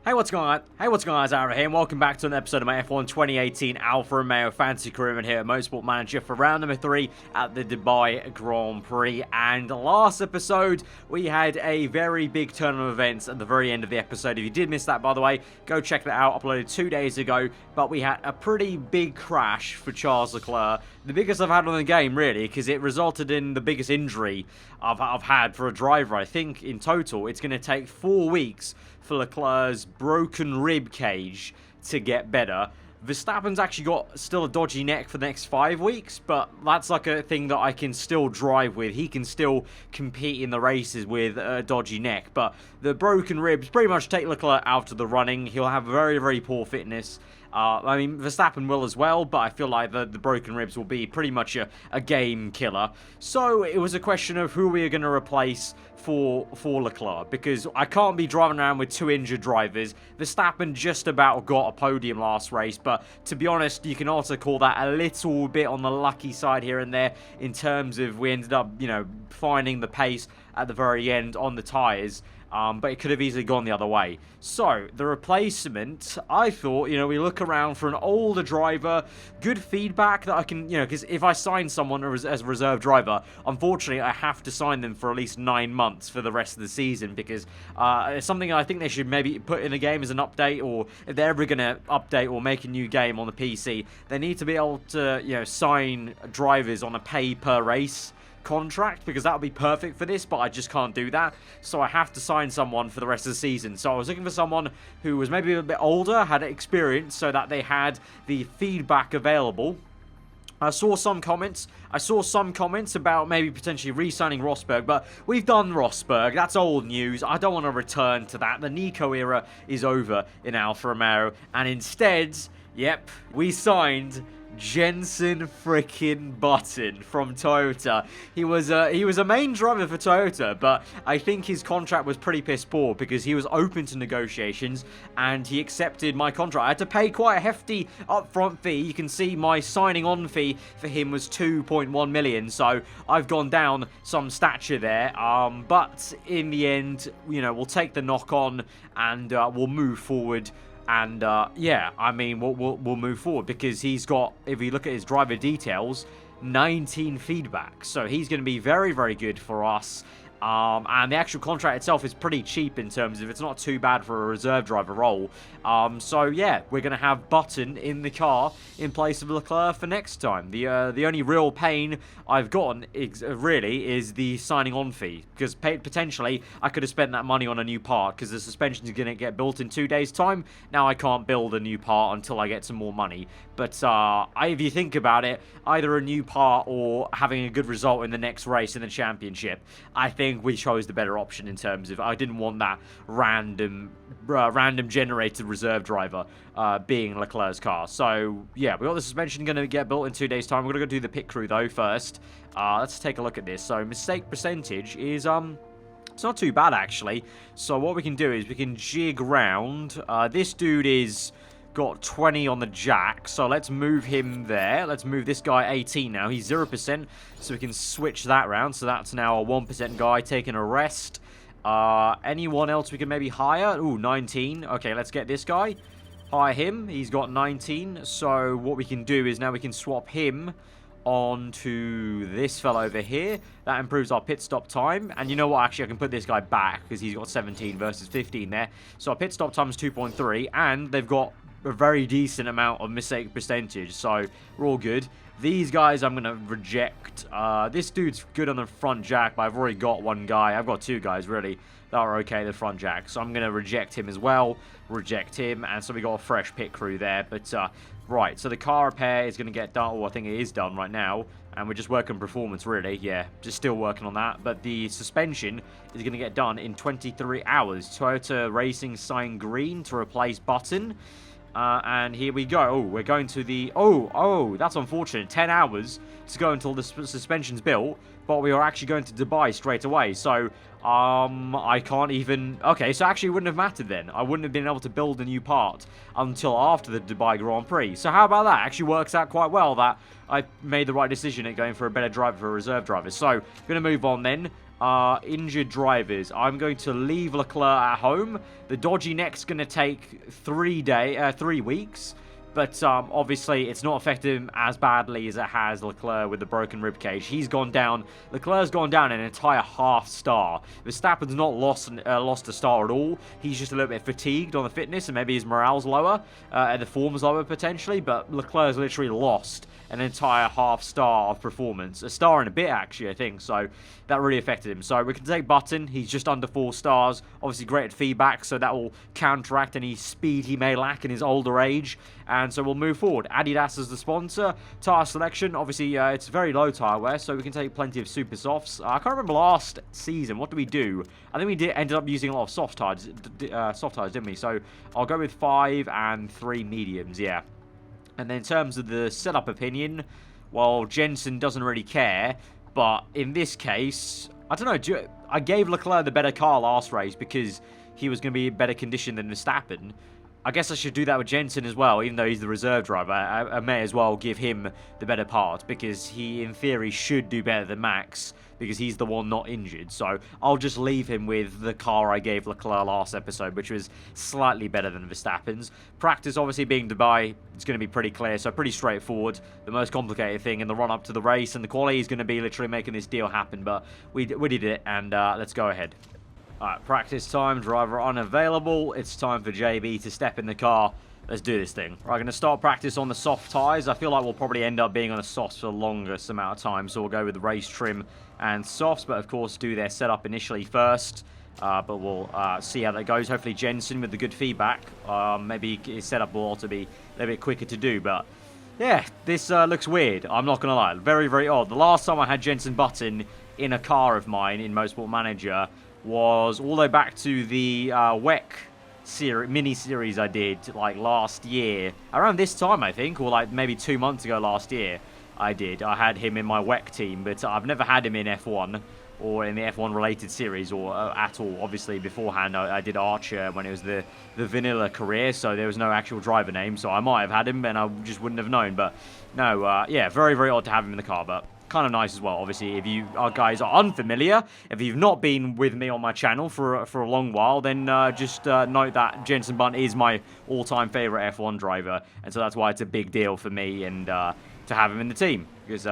Hey, what's going on? Hey, what's going on? It's Aarava here, and welcome back to an episode of my F1 2018 Alfa Romeo Fantasy Career here at Motorsport Manager for round number 3 at the Dubai Grand Prix. And last episode, we had a very big turn of events at the very end of the episode. If you did miss that, by the way, go check that out. Uploaded 2 days ago, but we had a pretty big crash for Charles Leclerc. The biggest I've had on the game, really, because it resulted in the biggest injury I've had for a driver. I think in total, it's going to take 4 weeks for Leclerc's broken rib cage to get better. Verstappen's actually got still a dodgy neck for the next 5 weeks, but that's like a thing that I can still drive with. He can still compete in the races with a dodgy neck, but the broken ribs pretty much take Leclerc out of the running. He'll have very, very poor fitness. I mean, Verstappen will as well, but I feel like the broken ribs will be pretty much a game killer. So it was a question of who we are going to replace for Leclerc, because I can't be driving around with 2 injured drivers. Verstappen just about got a podium last race, but to be honest, you can also call that a little bit on the lucky side here and there in terms of we ended up, finding the pace at the very end on the tyres. But it could have easily gone the other way. So, the replacement, I thought, we look around for an older driver, good feedback that I can, because if I sign someone as a reserve driver, unfortunately, I have to sign them for at least 9 months for the rest of the season, because it's something I think they should maybe put in a game as an update, or if they're ever going to update or make a new game on the PC, they need to be able to, sign drivers on a pay-per-race contract, because that would be perfect for this, but I just can't do that, so I have to sign someone for the rest of the season. So I was looking for someone who was maybe a bit older, had experience, so that they had the feedback available. I saw some comments about maybe potentially re-signing Rosberg, but we've done Rosberg. That's old news. I don't want to return to that. The Nico era is over in Alfa Romeo, and instead, yep, we signed Jenson freaking Button from Toyota. He was a main driver for Toyota, but I think his contract was pretty piss poor because he was open to negotiations and he accepted my contract. I had to pay quite a hefty upfront fee. You can see my signing on fee for him was 2.1 million, so I've gone down some stature there. But in the end, we'll take the knock on and we'll move forward. And, yeah, I mean, we'll move forward because he's got, if you look at his driver details, 19 feedback. So he's going to be very, very good for us. And the actual contract itself is pretty cheap in terms of it's not too bad for a reserve driver role. So, yeah, we're going to have Button in the car in place of Leclerc for next time. The only real pain I've gotten, really, is the signing on fee. Because potentially, I could have spent that money on a new part because the suspension is going to get built in 2 days' time. Now I can't build a new part until I get some more money. But if you think about it, either a new part or having a good result in the next race in the championship, I think we chose the better option in terms of I didn't want that random generated reserve driver being Leclerc's car. So yeah, we got the suspension going to get built in 2 days' time. We're going to go do the pit crew though first. Let's take a look at this. So mistake percentage is it's not too bad actually. So what we can do is we can jig round. This dude is got 20 on the jack, so let's move him there. Let's move this guy 18 now. He's 0%, so we can switch that round. So that's now a 1% guy taking a rest. Anyone else we can maybe hire? Ooh, 19. Okay, let's get this guy. Hire him. He's got 19. So what we can do is now we can swap him onto this fellow over here. That improves our pit stop time. And you know what? Actually, I can put this guy back because he's got 17 versus 15 there. So our pit stop time is 2.3, and they've got a very decent amount of mistake percentage, so we're all good. These guys I'm going to reject. This dude's good on the front jack, but I've already got one guy. I've got 2 guys, really, that are okay the front jack, so I'm going to reject him as well. Reject him, and so we got a fresh pit crew there. But, right, so the car repair is going to get done, or I think it is done right now, and we're just working performance, really. Yeah, just still working on that, but the suspension is going to get done in 23 hours. Toyota Racing signed green to replace Button. And here we go. Oh, we're going to the... Oh, that's unfortunate. 10 hours to go until the suspension's built. But we are actually going to Dubai straight away. So, I can't even... Okay, so actually it wouldn't have mattered then. I wouldn't have been able to build a new part until after the Dubai Grand Prix. So how about that? Actually works out quite well that I made the right decision at going for a better driver for a reserve driver. So, going to move on then. injured drivers. I'm going to leave Leclerc at home. The dodgy neck's going to take 3 weeks. But obviously, it's not affected him as badly as it has Leclerc with the broken ribcage. He's gone down. Leclerc's gone down an entire half star. Verstappen's not lost a star at all. He's just a little bit fatigued on the fitness, and maybe his morale's lower, and the form's lower potentially. But Leclerc's literally lost an entire half star of performance. A star and a bit, actually, I think. So that really affected him. So we can take Button. He's just under 4 stars. Obviously, great at feedback, so that will counteract any speed he may lack in his older age. And so we'll move forward. Adidas is the sponsor. Tyre selection, obviously, it's very low tyre wear, so we can take plenty of super softs. I can't remember last season. What did we do? I think we ended up using a lot of soft tires, didn't we? So I'll go with 5 and 3 mediums, yeah. And then in terms of the setup opinion, well, Jensen doesn't really care. But in this case, I don't know. I gave Leclerc the better car last race because he was going to be in better condition than Verstappen. I guess I should do that with Jensen as well, even though he's the reserve driver. I may as well give him the better part because he, in theory, should do better than Max because he's the one not injured. So I'll just leave him with the car I gave Leclerc last episode, which was slightly better than Verstappen's. Practice, obviously, being Dubai, it's going to be pretty clear, so pretty straightforward. The most complicated thing in the run-up to the race and the quality is going to be literally making this deal happen, but we did it, and let's go ahead. Alright, practice time, driver unavailable. It's time for JB to step in the car. Let's do this thing. Right, going to start practice on the soft tyres. I feel like we'll probably end up being on the softs for the longest amount of time, so we'll go with the race trim and softs, but of course do their setup initially first. But we'll see how that goes. Hopefully Jensen with the good feedback. Maybe his setup will also be a little bit quicker to do, but yeah, this looks weird. I'm not going to lie. Very, very odd. The last time I had Jensen Button in a car of mine in Motorsport Manager was all the way back to the WEC mini-series I did, like, last year. Around this time, I think, or, like, maybe 2 months ago last year, I had him in my WEC team, but I've never had him in F1, or in the F1-related series, or at all. Obviously, beforehand, I did Archer when it was the vanilla career, so there was no actual driver name, so I might have had him, and I just wouldn't have known, but no, yeah, very, very odd to have him in the car, but kind of nice as well. Obviously, if you guys are unfamiliar, if you've not been with me on my channel for a long while, then just note that Jensen Button is my all-time favorite F1 driver, and so that's why it's a big deal for me and to have him in the team, because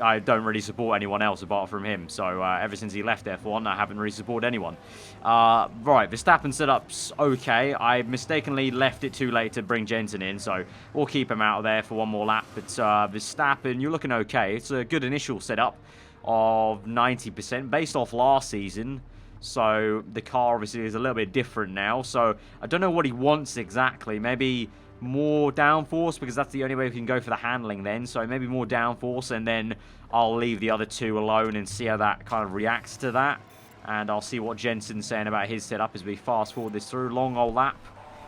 I don't really support anyone else apart from him. So ever since he left F1, I haven't really supported anyone. Right, Verstappen setup's okay. I mistakenly left it too late to bring Jensen in, so we'll keep him out of there for one more lap. But Verstappen, you're looking okay. It's a good initial setup of 90% based off last season. So the car obviously is a little bit different now. So I don't know what he wants exactly. Maybe more downforce, because that's the only way we can go for the handling then. So maybe more downforce, and then I'll leave the other two alone and see how that kind of reacts to that. And I'll see what Jensen's saying about his setup as we fast forward this through. Long old lap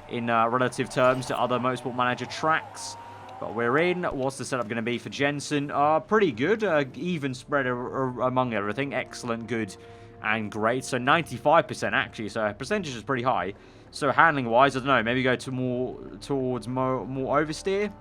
in relative terms to other Motorsport Manager tracks. But we're in. What's the setup going to be for Jensen? Pretty good. Even spread among everything. Excellent, good, and great. So 95% actually. So percentage is pretty high. So handling-wise, I don't know, maybe go to towards more oversteer.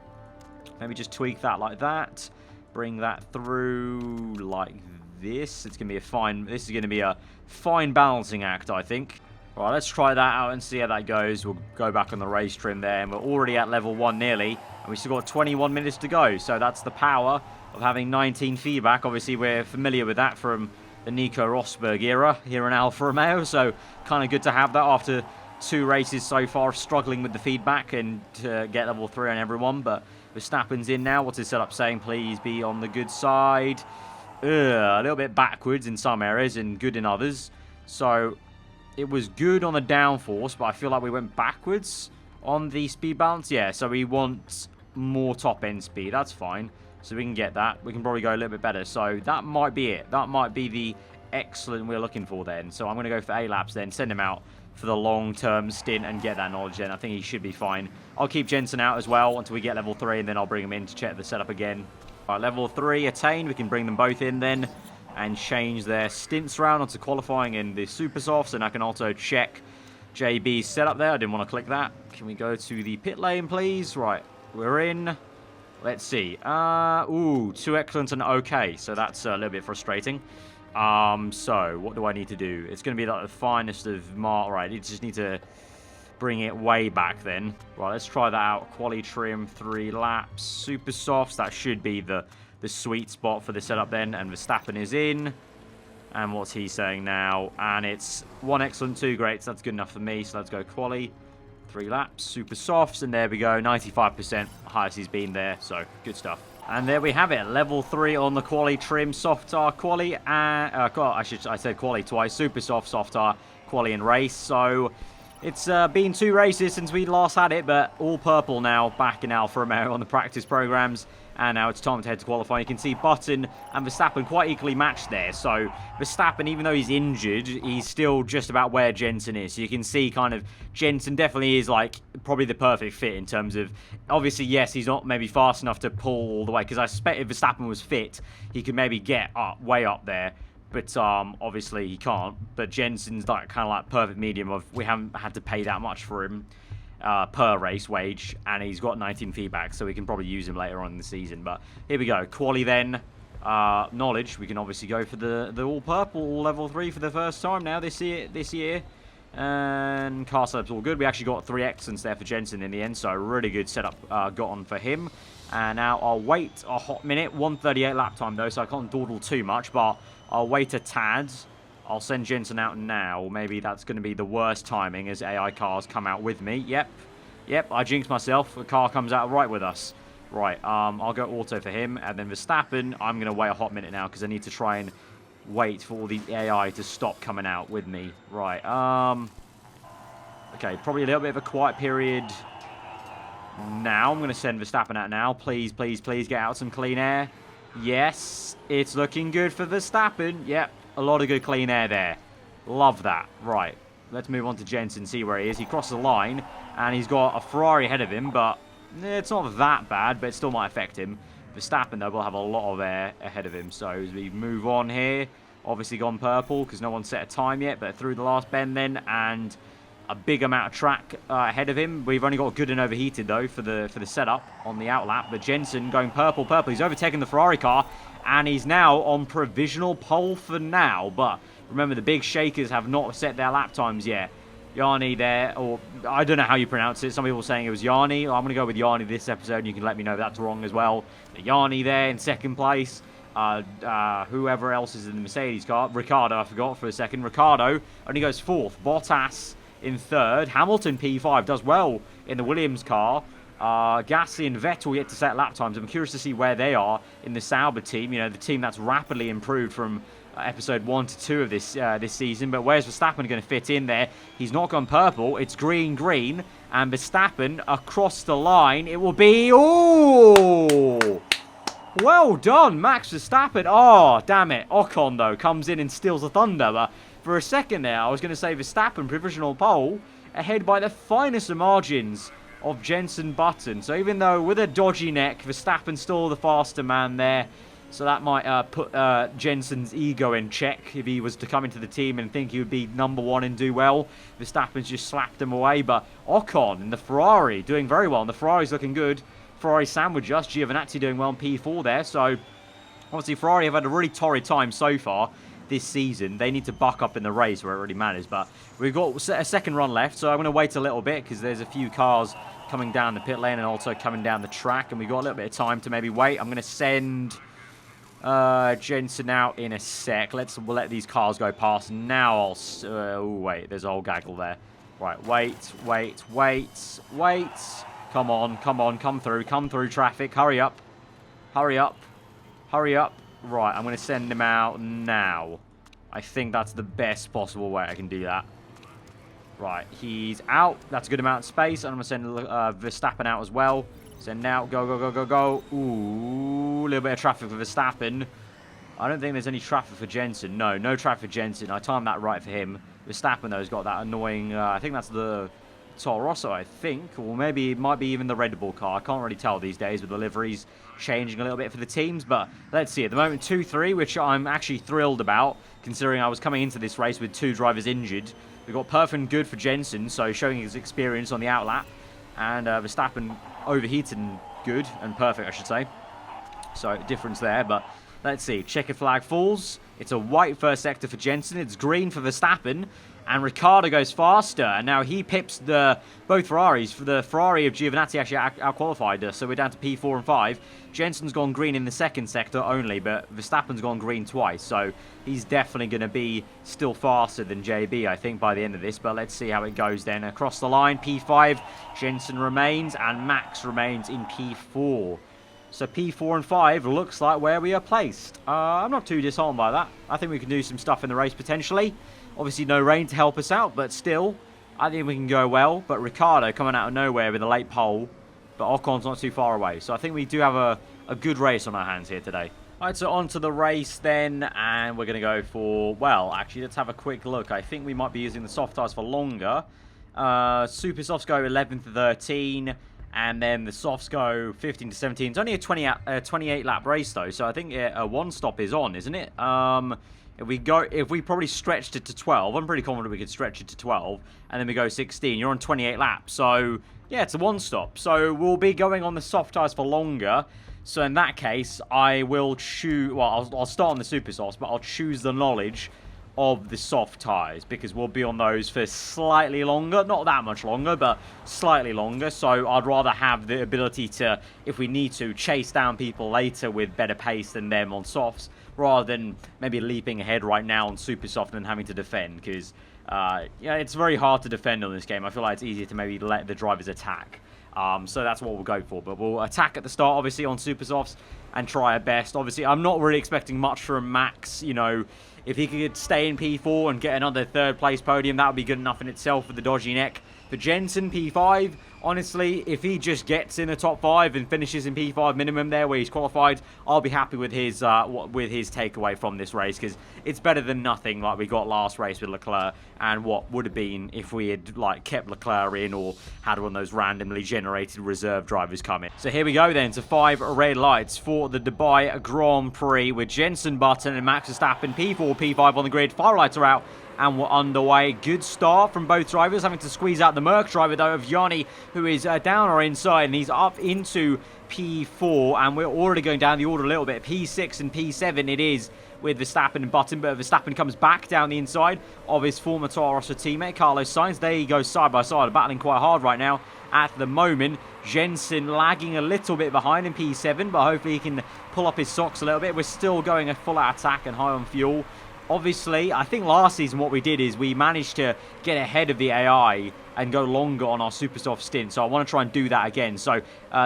Maybe just tweak that like that. Bring that through like this. This is going to be a fine balancing act, I think. All right, let's try that out and see how that goes. We'll go back on the race trim there, and we're already at level 1 nearly. And we've still got 21 minutes to go. So that's the power of having 19 feedback. Obviously, we're familiar with that from the Nico Rosberg era here in Alfa Romeo. So kind of good to have that after 2 races so far, struggling with the feedback and to get level 3 on everyone. But Verstappen's in now. What's his setup saying? Please be on the good side. A little bit backwards in some areas and good in others. So it was good on the downforce, but I feel like we went backwards on the speed balance. Yeah, so we want more top end speed. That's fine. So we can get that. We can probably go a little bit better. So that might be it. That might be the excellent we're looking for then. So I'm going to go for A laps then, send him out for the long-term stint and get that knowledge then. I think he should be fine. I'll keep Jensen out as well until we get level 3, and then I'll bring him in to check the setup again. All right, level 3 attained. We can bring them both in then and change their stints around onto qualifying in the super softs, and I can also check JB's setup there. I didn't want to click that. Can we go to the pit lane, please? Right, we're in. Let's see. Ooh, 2 excellent and okay, so that's a little bit frustrating. So what do I need to do? It's going to be like the finest of right, you just need to bring it way back then. Right, let's try that out. Quali trim, 3 laps. Super softs, that should be the sweet spot for the setup then. And Verstappen is in. And what's he saying now? And it's 1 excellent, 2 greats. That's good enough for me. So let's go quali. 3 laps, super softs, and there we go. 95%, highest he's been there. So good stuff. And there we have it. Level 3 on the quali trim, soft tire quali, and I said quali twice. Super soft tire quali and race. So it's been 2 races since we last had it, but all purple now, back in Alfa Romeo on the practice programs. And now it's time to head to qualifying. You can see Button and Verstappen quite equally matched there. So Verstappen, even though he's injured, he's still just about where Jensen is. So you can see kind of Jensen definitely is like probably the perfect fit in terms of, obviously, yes, he's not maybe fast enough to pull all the way. Because I suspect if Verstappen was fit, he could maybe get way up there. But obviously he can't. But Jensen's like kind of like perfect medium of, we haven't had to pay that much for him. Per race wage, and he's got 19 feedback, so we can probably use him later on in the season. But here we go, quali then. Knowledge, we can obviously go for the all purple level 3 for the first time now this year. And car setup's all good. We actually got 3 excellence there for Jensen in the end, so really good setup got on for him. And now I'll wait a hot minute, 1:38 lap time though, so I can't dawdle too much, but I'll wait a tad. I'll send Jensen out now. Maybe that's going to be the worst timing as AI cars come out with me. Yep, I jinxed myself. The car comes out right with us. Right, I'll go auto for him. And then Verstappen, I'm going to wait a hot minute now because I need to try and wait for all the AI to stop coming out with me. Right, okay, probably a little bit of a quiet period now. I'm going to send Verstappen out now. Please, please, please get out some clean air. Yes, it's looking good for Verstappen. Yep. A lot of good clean air there. Love that. Right. Let's move on to Jensen, see where he is. He crossed the line, and he's got a Ferrari ahead of him, but it's not that bad, but it still might affect him. Verstappen, though, will have a lot of air ahead of him. So as we move on here, obviously gone purple, because no one set a time yet, but through the last bend then, and a big amount of track ahead of him. We've only got good and overheated, though, for the setup on the outlap. But Jensen going purple. He's overtaken the Ferrari car. And he's now on provisional pole for now. But remember, the big shakers have not set their lap times yet. Yanni there, or I don't know how you pronounce it. Some people are saying it was Yanni. I'm going to go with Yanni this episode. You can let me know if that's wrong as well. Yanni there in second place. Whoever else is in the Mercedes car. Ricardo, I forgot for a second. Ricardo only goes 4th. Bottas in 3rd. Hamilton P5 does well in the Williams car. Gasly and Vettel yet to set lap times. I'm curious to see where they are in the Sauber team. You know, the team that's rapidly improved from episode 1 to 2 of this season. But where's Verstappen going to fit in there? He's not gone purple. It's green. And Verstappen across the line. It will be... Oh! Well done, Max Verstappen. Oh, damn it. Ocon, though, comes in and steals the thunder. But for a second there, I was going to say Verstappen, provisional pole, ahead by the finest of margins of Jensen Button. So even though with a dodgy neck, Verstappen's still the faster man there. So that might put Jensen's ego in check if he was to come into the team and think he would be #1 and do well. Verstappen's just slapped him away. But Ocon in the Ferrari doing very well. And the Ferrari's looking good. Ferrari sandwich us. Giovinazzi doing well in P4 there. So obviously Ferrari have had a really torrid time so far this season. They need to buck up in the race where it really matters. But we've got a second run left. So I'm going to wait a little bit because there's a few cars coming down the pit lane and also coming down the track. And we've got a little bit of time to maybe wait. I'm going to send Jensen out in a sec. We'll let these cars go past. Now I'll... oh, wait. There's a whole gaggle there. Right. Wait. Come on. Come through traffic. Hurry up. Right. I'm going to send him out now. I think that's the best possible way I can do that. Right. He's out. That's a good amount of space. And I'm going to send Verstappen out as well. Send out. Go. Ooh, a little bit of traffic for Verstappen. I don't think there's any traffic for Jensen. No traffic for Jensen. I timed that right for him. Verstappen, though, has got that annoying... I think that's the Toro Rosso, I think. Or maybe it might be even the Red Bull car. I can't really tell these days with the liveries changing a little bit for the teams. But let's see. At the moment, 2-3, which I'm actually thrilled about, considering I was coming into this race with 2 drivers injured. We've got perfect and good for Jensen, so showing his experience on the outlap. And Verstappen overheated and good, and perfect, I should say. So, difference there, but Let's see. Checkered flag falls. It's a white first sector for Jensen. It's green for Verstappen. And Ricciardo goes faster. And now he pips both Ferraris. For the Ferrari of Giovinazzi actually out-qualified us. So we're down to P4 and 5. Jensen's gone green in the second sector only. But Verstappen's gone green twice. So he's definitely going to be still faster than JB, I think, by the end of this. But let's see how it goes then. Across the line, P5. Jensen remains. And Max remains in P4. So P4 and 5 looks like where we are placed. I'm not too disheartened by that. I think we can do some stuff in the race potentially. Obviously no rain to help us out, but still, I think we can go well. But Ricciardo coming out of nowhere with a late pole, but Ocon's not too far away. So I think we do have a good race on our hands here today. Alright, so on to the race then, and we're going to go for, well, actually, let's have a quick look. I think we might be using the soft tyres for longer. Super softs go 11 to 13. And then the softs go 15 to 17. It's only a 28 lap race though, so I think a one stop is on, isn't it? If we probably stretched it to 12, I'm pretty confident we could stretch it to 12, and then we go 16. You're on 28 laps, so yeah, it's a one stop. So we'll be going on the soft tyres for longer. So in that case, I will choose. Well, I'll start on the super softs, but I'll choose the knowledge of the soft tyres, because we'll be on those for slightly longer, not that much longer, but slightly longer. So I'd rather have the ability to, if we need to, chase down people later with better pace than them on softs, rather than maybe leaping ahead right now on super soft and having to defend, because yeah, it's very hard to defend on this game. I feel like it's easier to maybe let the drivers attack. So that's what we'll go for. But we'll attack at the start, obviously, on super softs and try our best. Obviously, I'm not really expecting much from Max. You know, if he could stay in P4 and get another third place podium, that would be good enough in itself with the dodgy neck. For Jensen, P5, honestly, if he just gets in the top 5 and finishes in P5 minimum there where he's qualified, I'll be happy with his takeaway from this race, because it's better than nothing like we got last race with Leclerc, and what would have been if we had like kept Leclerc in or had one of those randomly generated reserve drivers come in. So here we go then to 5 red lights for the Dubai Grand Prix with Jensen Button and Max Verstappen, P4, P5 on the grid. Fire lights are out. And we're underway. Good start from both drivers. Having to squeeze out the Merc driver, though, of Yanni, who is down our inside. And he's up into P4. And we're already going down the order a little bit. P6 and P7 it is with Verstappen and Button. But Verstappen comes back down the inside of his former Toro Rosso teammate, Carlos Sainz. They go side by side, battling quite hard right now at the moment. Jensen lagging a little bit behind in P7. But hopefully he can pull up his socks a little bit. We're still going a full-out attack and high on fuel. Obviously, I think last season what we did is we managed to get ahead of the AI and go longer on our super soft stint. So I want to try and do that again. So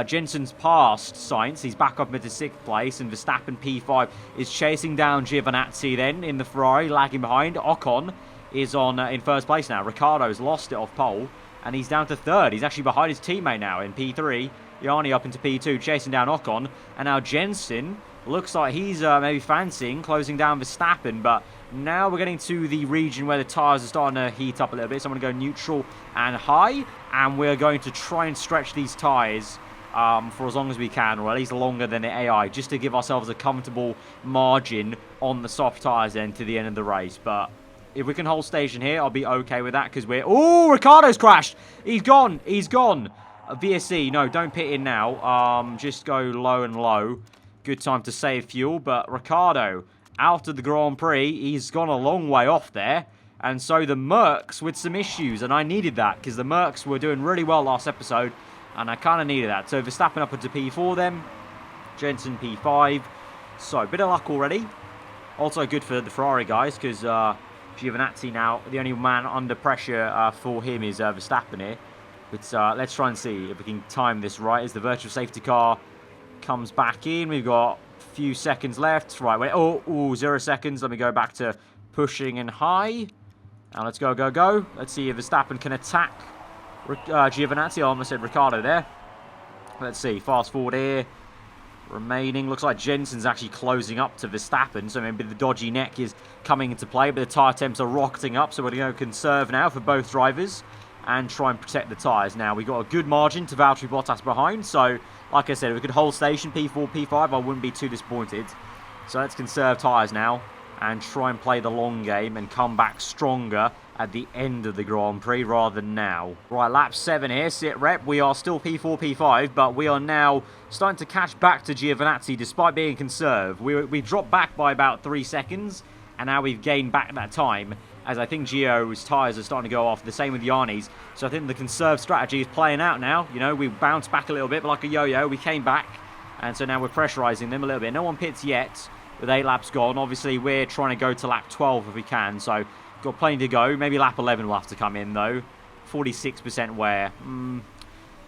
Jensen's passed Sainz. He's back up into 6th place. And Verstappen P5 is chasing down Giovinazzi then in the Ferrari, lagging behind. Ocon is on in 1st place now. Ricciardo's lost it off pole. And he's down to 3rd. He's actually behind his teammate now in P3. Yanni up into P2, chasing down Ocon. And now Jensen looks like he's maybe fancying closing down Verstappen, but now we're getting to the region where the tyres are starting to heat up a little bit. So I'm going to go neutral and high, and we're going to try and stretch these tyres for as long as we can, or at least longer than the AI, just to give ourselves a comfortable margin on the soft tyres then to the end of the race. But if we can hold station here, I'll be okay with that, because we're... Oh, Ricciardo's crashed! He's gone! He's gone! VSC, no, don't pit in now. Just go low and low. Good time to save fuel, but Ricciardo out of the Grand Prix. He's gone a long way off there. And so the Mercs with some issues, and I needed that because the Mercs were doing really well last episode, and I kind of needed that. So Verstappen up into P4 then. Jensen P5. So a bit of luck already. Also good for the Ferrari guys, because Giovinazzi now, the only man under pressure for him is Verstappen here. But let's try and see if we can time this right as the virtual safety car comes back in. We've got a few seconds left. Right, wait. Oh, 0 seconds. Let me go back to pushing and high. Now let's go, go, go. Let's see if Verstappen can attack Giovinazzi. I almost said Ricciardo there. Let's see. Fast forward here. Remaining. Looks like Jensen's actually closing up to Verstappen. So maybe the dodgy neck is coming into play. But the tyre temps are rocketing up. So we're going to go conserve now for both drivers and try and protect the tyres. Now, we've got a good margin to Valtteri Bottas behind. So, like I said, if we could hold station P4, P5, I wouldn't be too disappointed. So let's conserve tyres now and try and play the long game and come back stronger at the end of the Grand Prix rather than now. Right, lap 7 here, sit rep. We are still P4, P5, but we are now starting to catch back to Giovinazzi despite being conserved. We dropped back by about 3 seconds, and now we've gained back that time, as I think Gio's tyres are starting to go off. The same with Yanni's. So I think the conserved strategy is playing out now. You know, we bounced back a little bit, but like a yo-yo, we came back, and so now we're pressurising them a little bit. No one pits yet, with 8 laps gone. Obviously, we're trying to go to lap 12 if we can, so got plenty to go. Maybe lap 11 will have to come in, though. 46% wear.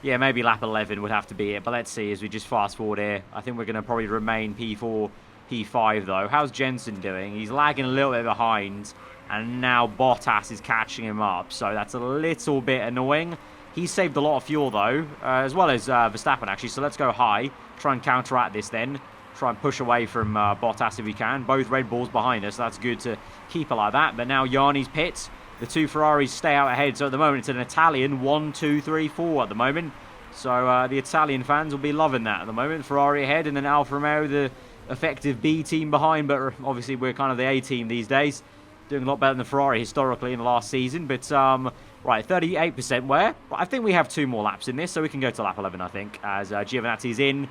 Yeah, maybe lap 11 would have to be it. But let's see as we just fast forward here. I think we're going to probably remain P4, P5, though. How's Jensen doing? He's lagging a little bit behind. And now Bottas is catching him up. So that's a little bit annoying. He's saved a lot of fuel, though. As well as Verstappen, actually. So let's go high. Try and counteract this, then. Try and push away from Bottas if we can. Both Red Bulls behind us. That's good to keep it like that. But now Yanni's pit. The 2 Ferraris stay out ahead. So at the moment, it's an Italian 1, 2, 3, 4 at the moment. So the Italian fans will be loving that at the moment. Ferrari ahead, and then Alfa Romeo, the effective B team behind. But obviously, we're kind of the A team these days. Doing a lot better than Ferrari historically in the last season. But, right, 38% wear. I think we have 2 more laps in this. So we can go to lap 11, I think, as Giovinazzi's in.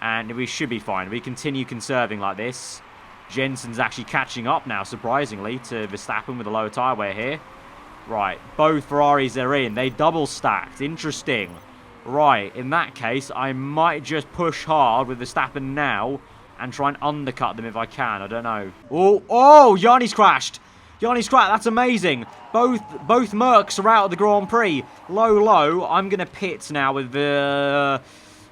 And we should be fine. We continue conserving like this. Jensen's actually catching up now, surprisingly, to Verstappen with a lower tyre wear here. Right, both Ferraris are in. They double stacked. Interesting. Right, in that case, I might just push hard with Verstappen now and try and undercut them if I can. I don't know. Oh, Yanni's crashed. Yanni's crashed. That's amazing. Both Mercs are out of the Grand Prix. Low. I'm going to pit now with the...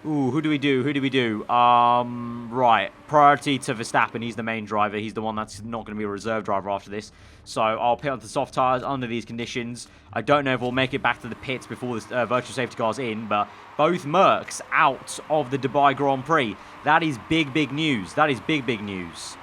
Ooh, who do we do? Right. Priority to Verstappen. He's the main driver. He's the one that's not going to be a reserve driver after this. So I'll pit onto the soft tyres under these conditions. I don't know if we'll make it back to the pits before this virtual safety car's in, but both Mercs out of the Dubai Grand Prix. That is big news. That is big news.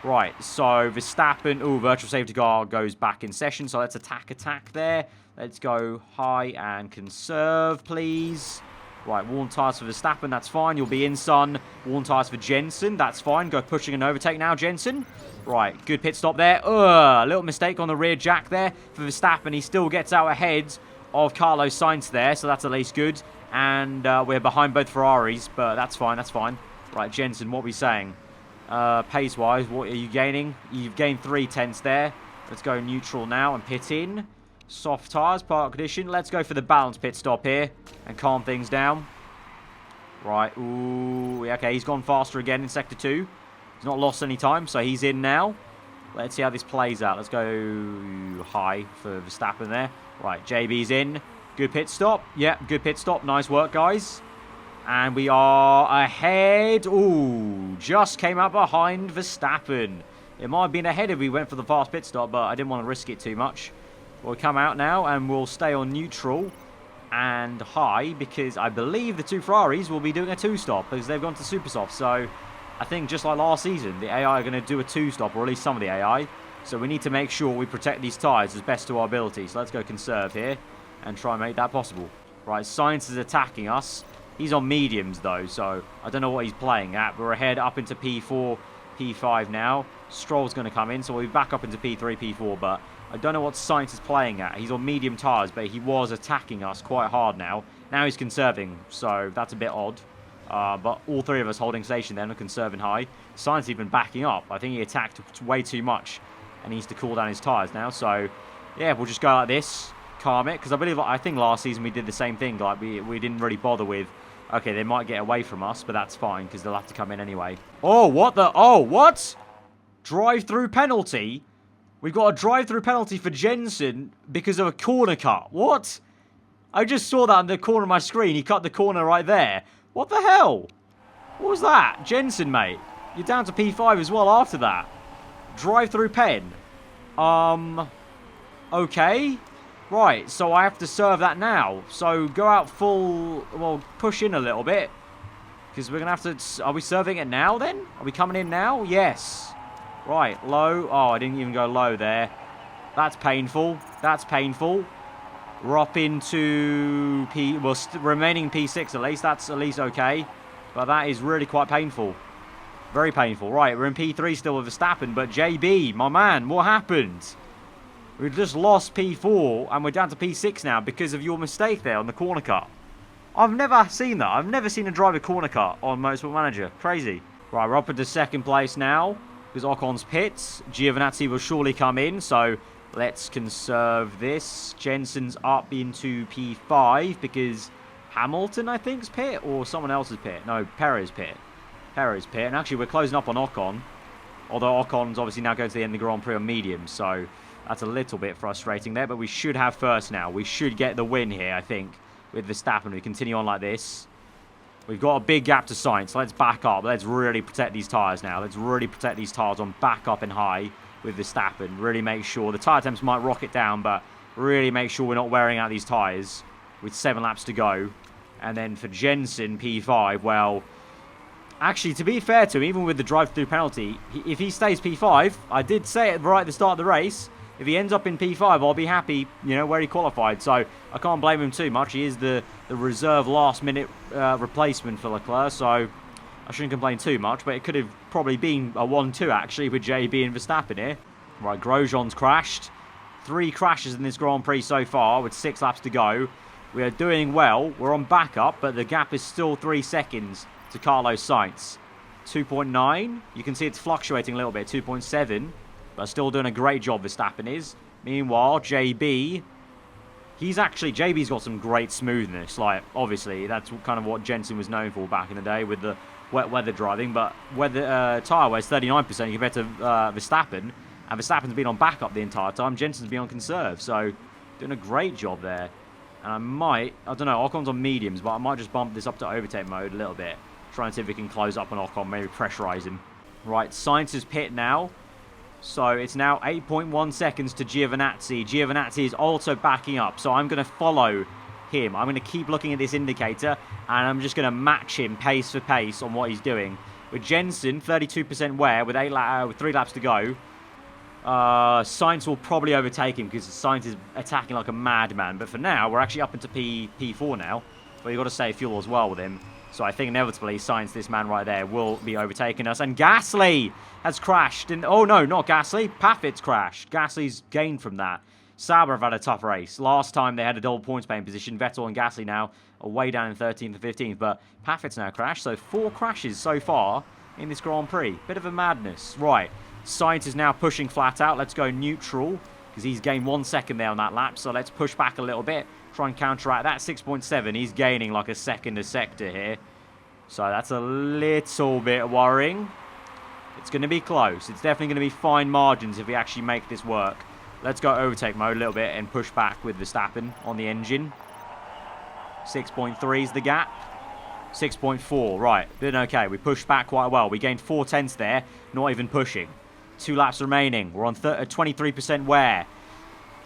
Right, so Verstappen... Ooh, virtual safety car goes back in session, so let's attack there. Let's go high and conserve, please. Right, worn tyres for Verstappen, that's fine. You'll be in, son. Worn tyres for Jensen, that's fine. Go pushing an overtake now, Jensen. Right, good pit stop there. A little mistake on the rear jack there for Verstappen. He still gets out ahead of Carlos Sainz there, so that's at least good. And we're behind both Ferraris, but that's fine. Right, Jensen, what are we saying? Pace-wise, what are you gaining? You've gained 3/10 there. Let's go neutral now and pit in. Soft tyres, park condition. Let's go for the balanced pit stop here and calm things down. Right, ooh, okay, he's gone faster again in Sector 2. He's not lost any time, so he's in now. Let's see how this plays out. Let's go high for Verstappen there. Right, JB's in. Good pit stop. Yeah, good pit stop. Nice work, guys. And we are ahead. Ooh, just came up behind Verstappen. It might have been ahead if we went for the fast pit stop, but I didn't want to risk it too much. We'll come out now and we'll stay on neutral and high because I believe the 2 Ferraris will be doing a 2-stop because they've gone to super soft. So I think just like last season, the AI are going to do a 2-stop, or at least some of the AI. So we need to make sure we protect these tyres as best to our ability. So let's go conserve here and try and make that possible. Right, Sainz is attacking us. He's on mediums though, so I don't know what he's playing at. We're ahead up into P4, P5 now. Stroll's going to come in, so we'll be back up into P3, P4, but I don't know what Sainz is playing at. He's on medium tyres, but he was attacking us quite hard now. Now he's conserving, so that's a bit odd. But all 3 of us holding station then are conserving high. Sainz even backing up. I think he attacked way too much and he needs to cool down his tyres now. So, yeah, we'll just go like this, calm it. Because I think last season we did the same thing. Like, we didn't really bother with, okay, they might get away from us, but that's fine because they'll have to come in anyway. Oh, what the? Oh, what? Drive-through penalty? We've got a drive-through penalty for Jensen because of a corner cut. What? I just saw that in the corner of my screen. He cut the corner right there. What the hell? What was that? Jensen, mate. You're down to P5 as well after that. Drive-through pen. Okay. Right, so I have to serve that now. So go out full... Well, push in a little bit. Because we're going to have to... Are we serving it now then? Are we coming in now? Yes. Right, low. Oh, I didn't even go low there. That's painful. That's painful. We're up into P... Well, remaining P6 at least. That's at least okay. But that is really quite painful. Very painful. Right, we're in P3 still with Verstappen. But JB, my man, what happened? We've just lost P4 and we're down to P6 now because of your mistake there on the corner cut. I've never seen that. I've never seen a driver corner cut on Motorsport Manager. Crazy. Right, we're up into second place now because Ocon's pits. Giovinazzi will surely come in, so let's conserve this. Jensen's up into P5 because Hamilton, I think, is pit or someone else's pit. No, Perez pit. Perez pit. And actually, we're closing up on Ocon. Although Ocon's obviously now going to the end of the Grand Prix on medium, so that's a little bit frustrating there. But we should have first now. We should get the win here, I think, with Verstappen. We continue on like this. We've got a big gap to Sainz. So let's back up. Let's really protect these tyres now. Let's really protect these tyres on back up and high with Verstappen. Really make sure. The tyre temps might rocket down, but really make sure we're not wearing out these tyres with 7 laps to go. And then for Jensen, P5, well, actually, to be fair to him, even with the drive-through penalty, if he stays P5, I did say it right at the start of the race, if he ends up in P5, I'll be happy, you know, where he qualified. So I can't blame him too much. He is the reserve last-minute replacement for Leclerc, so I shouldn't complain too much. But it could have probably been a 1-2, actually, with JB and Verstappen here. Right, Grosjean's crashed. 3 crashes in this Grand Prix so far with 6 laps to go. We are doing well. We're on backup, but the gap is still 3 seconds to Carlos Sainz. 2.9. You can see it's fluctuating a little bit. 2.7. But still doing a great job, Verstappen is. Meanwhile, JB's got some great smoothness. Like, obviously, that's kind of what Jensen was known for back in the day with the wet weather driving. But tyre wear is 39% compared to Verstappen. And Verstappen's been on backup the entire time. Jensen's been on conserve. So, doing a great job there. And I don't know, Ocon's on mediums, but I might just bump this up to overtake mode a little bit. Try and see if we can close up on Ocon, maybe pressurise him. Right, Sainz is pit now. So it's now 8.1 seconds to Giovinazzi. Giovinazzi is also backing up, so I'm going to follow him. I'm going to keep looking at this indicator, and I'm just going to match him pace for pace on what he's doing. With Jensen, 32% wear, with 3 laps to go. Sainz will probably overtake him because Sainz is attacking like a madman. But for now, we're actually up into P4 now. But you've got to save fuel as well with him. So I think inevitably Sainz, this man right there, will be overtaking us. And Gasly has crashed. Oh no, not Gasly. Paffett's crashed. Gasly's gained from that. Sauber have had a tough race. Last time they had a double points paying position. Vettel and Gasly now are way down in 13th and 15th. But Paffett's now crashed. So 4 crashes so far in this Grand Prix. Bit of a madness. Right. Sainz is now pushing flat out. Let's go neutral because he's gained 1 second there on that lap. So let's push back a little bit. Try and counteract that. 6.7. He's gaining like a second a sector here. So that's a little bit worrying. It's going to be close. It's definitely going to be fine margins if we actually make this work. Let's go overtake mode a little bit and push back with Verstappen on the engine. 6.3 is the gap. 6.4. Right. Doing okay. We pushed back quite well. We gained 4 tenths there. Not even pushing. 2 laps remaining. We're on 23% wear.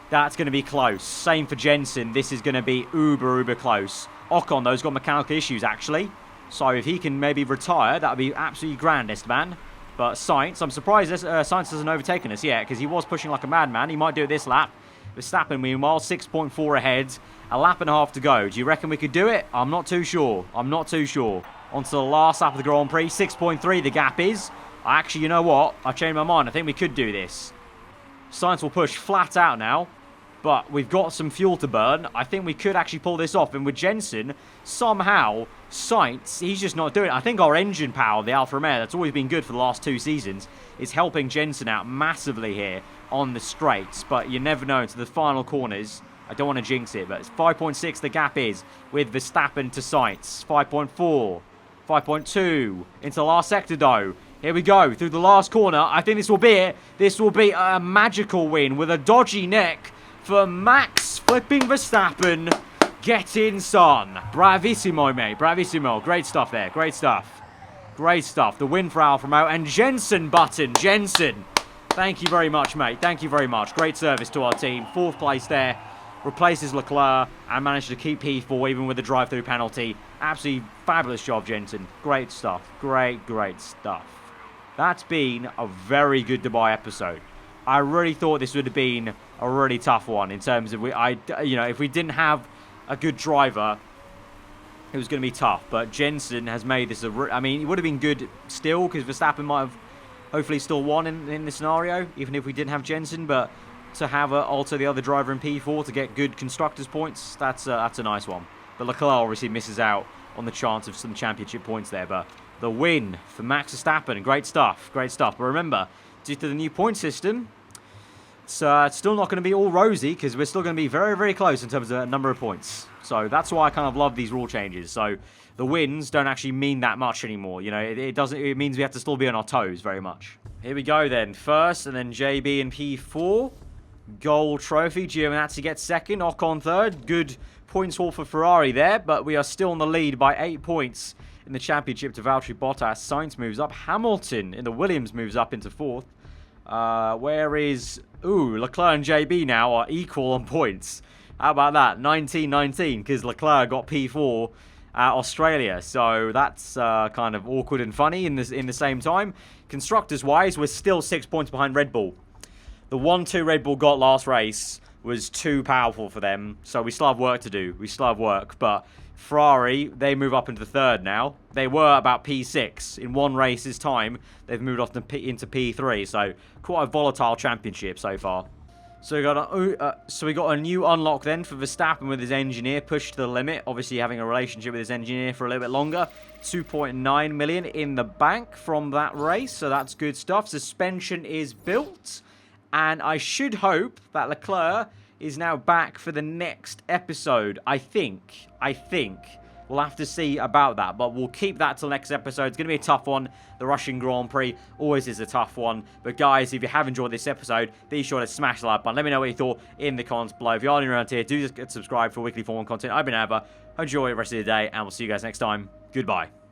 That's going to be close. Same for Jensen. This is going to be uber close. Ocon, though, has got mechanical issues, actually. So if he can maybe retire, that would be absolutely grandest, man. But Sainz, I'm surprised Sainz hasn't overtaken us yet, because he was pushing like a madman. He might do it this lap. Verstappen, meanwhile, 6.4 ahead. A lap and a half to go. Do you reckon we could do it? I'm not too sure. I'm not too sure. On to the last lap of the Grand Prix. 6.3 the gap is. Actually, you know what? I've changed my mind. I think we could do this. Sainz will push flat out now. But we've got some fuel to burn. I think we could actually pull this off. And with Jensen, somehow, Sainz, he's just not doing it. I think our engine power, the Alfa Romeo, that's always been good for the last 2 seasons, is helping Jensen out massively here on the straights. But you never know into the final corners. I don't want to jinx it, but it's 5.6 the gap is with Verstappen to Sainz. 5.4, 5.2 into the last sector though. Here we go through the last corner. I think this will be it. This will be a magical win with a dodgy neck for Max flipping Verstappen. Get in, son. Bravissimo, mate. Bravissimo. Great stuff there. Great stuff. Great stuff. The win for Alfa Romeo. And Jensen button. Jensen. Thank you very much, mate. Thank you very much. Great service to our team. 4th place there. Replaces Leclerc and managed to keep P4 even with the drive-through penalty. Absolutely fabulous job, Jensen. Great stuff. Great stuff. That's been a very good Dubai episode. I really thought this would have been a really tough one in terms of if we didn't have a good driver, it was going to be tough. But Jensen has made this it would have been good still because Verstappen might have hopefully still won in this scenario, even if we didn't have Jensen. But to have alter the other driver in P4 to get good constructors points, that's a nice one. But Leclerc obviously misses out on the chance of some championship points there. But the win for Max Verstappen, great stuff, great stuff. But remember, due to the new point system, it's still not going to be all rosy, because we're still going to be very, very close in terms of number of points. So that's why I kind of love these rule changes. So the wins don't actually mean that much anymore. You know, it doesn't. It means we have to still be on our toes very much. Here we go then. First, and then JB in P4. Gold trophy. Giovinazzi gets second. Ocon third. Good points haul for Ferrari there, but we are still in the lead by 8 points in the championship to Valtteri Bottas. Sainz moves up. Hamilton in the Williams moves up into 4th. Where is... Ooh, Leclerc and JB now are equal on points. How about that? 19-19, because Leclerc got P4 at Australia. So that's kind of awkward and funny in the same time. Constructors-wise, we're still 6 points behind Red Bull. The 1-2 Red Bull got last race was too powerful for them. So we still have work to do. We still have work. But Ferrari, they move up into 3rd now. They were about P6. In one race's time, they've moved off into P3. So quite a volatile championship so far. So we got a new unlock then for Verstappen with his engineer pushed to the limit. Obviously having a relationship with his engineer for a little bit longer. 2.9 million in the bank from that race. So that's good stuff. Suspension is built. And I should hope that Leclerc is now back for the next episode. I think. We'll have to see about that, but we'll keep that till next episode. It's going to be a tough one. The Russian Grand Prix always is a tough one. But guys, if you have enjoyed this episode, be sure to smash the like button. Let me know what you thought in the comments below. If you are new around here, do just subscribe for weekly Formula content. I've been Alfa. Enjoy the rest of the day, and we'll see you guys next time. Goodbye.